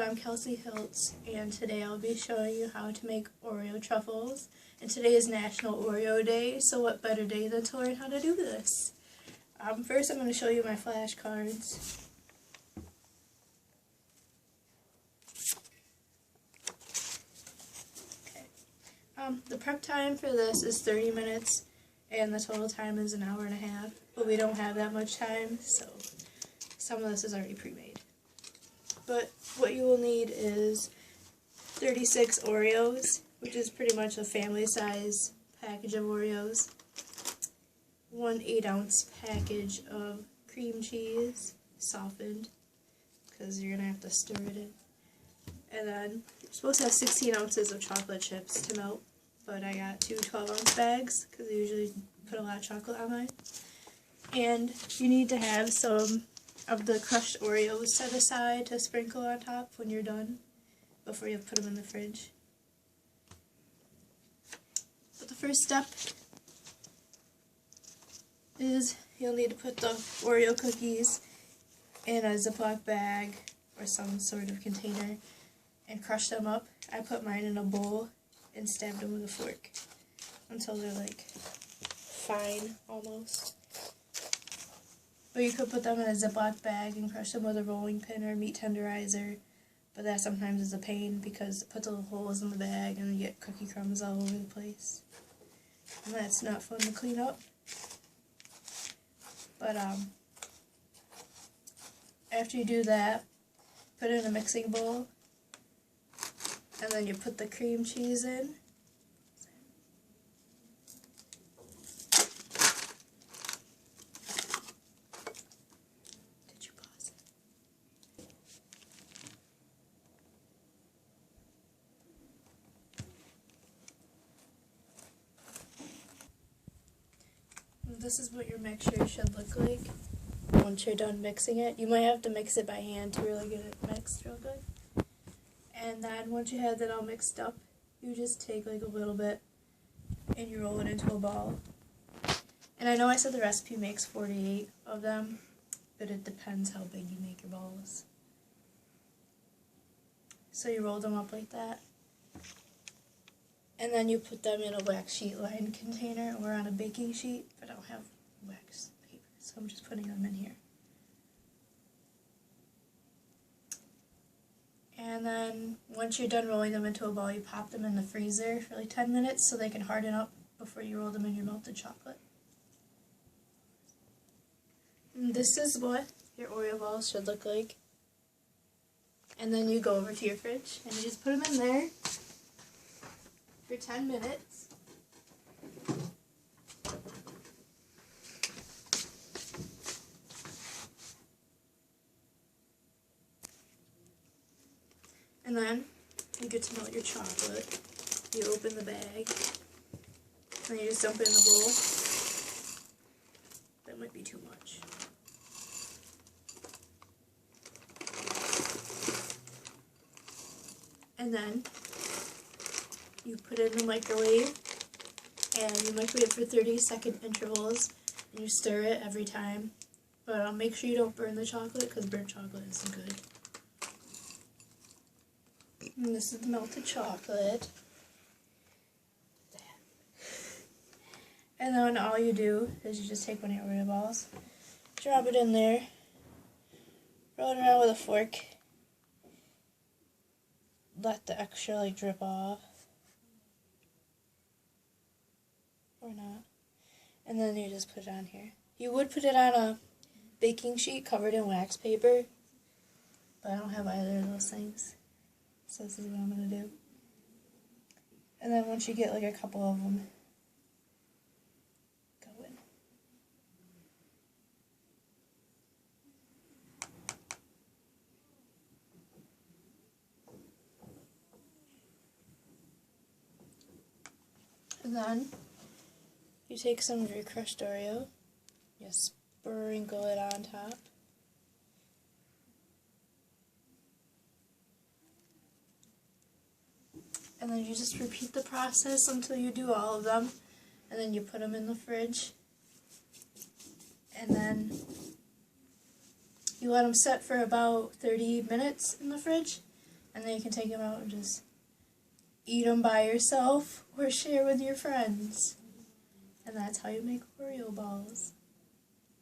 I'm Kelsey Hiltz, and today I'll be showing you how to make Oreo truffles. And today is National Oreo Day, so what better day than to learn how to do this? First I'm going to show you my flashcards. Okay. The prep time for this is 30 minutes, and the total time is an hour and a half, but we don't have that much time, so some of this is already pre-made. But what you will need is 36 Oreos, which is pretty much a family size package of Oreos, one 8-ounce package of cream cheese, softened, because you're going to have to stir it in. And then you're supposed to have 16 ounces of chocolate chips to melt, but I got two 12-ounce bags, because I usually put a lot of chocolate on mine. And you need to have some of the crushed Oreos set aside to sprinkle on top when you're done, before you put them in the fridge. But the first step is you'll need to put the Oreo cookies in a Ziploc bag or some sort of container and crush them up. I put mine in a bowl and stabbed them with a fork until they're like fine almost. Or you could put them in a Ziploc bag and crush them with a rolling pin or meat tenderizer, but that sometimes is a pain because it puts little holes in the bag and you get cookie crumbs all over the place. And that's not fun to clean up. But after you do that, put it in a mixing bowl, and then you put the cream cheese in. This is what your mixture should look like once you're done mixing it. You might have to mix it by hand to really get it mixed real good. And then once you have that all mixed up, you just take like a little bit and you roll it into a ball. And I know I said the recipe makes 48 of them, but it depends how big you make your balls. So you roll them up like that. And then you put them in a wax sheet lined container or on a baking sheet, but I don't have wax paper, so I'm just putting them in here. And then once you're done rolling them into a ball, you pop them in the freezer for like 10 minutes so they can harden up before you roll them in your melted chocolate. And this is what your Oreo balls should look like. And then you go over to your fridge and you just put them in there for 10 minutes. And then you get to melt your chocolate. You open the bag, and you just dump it in the bowl. That might be too much. And then you put it in the microwave, and you microwave for 30-second intervals, and you stir it every time. But make sure you don't burn the chocolate, because burnt chocolate isn't good. And this is the melted chocolate. And then all you do is you just take one of your Oreo balls, drop it in there, roll it around with a fork, let the extra like drip off. Or not. And then you just put it on here. You would put it on a baking sheet covered in wax paper, but I don't have either of those things. So this is what I'm going to do. And then once you get like a couple of them going. And then you take some of your crushed Oreo, you sprinkle it on top. And then you just repeat the process until you do all of them. And then you put them in the fridge. And then you let them set for about 30 minutes in the fridge. And then you can take them out and just eat them by yourself or share with your friends. And that's how you make Oreo balls.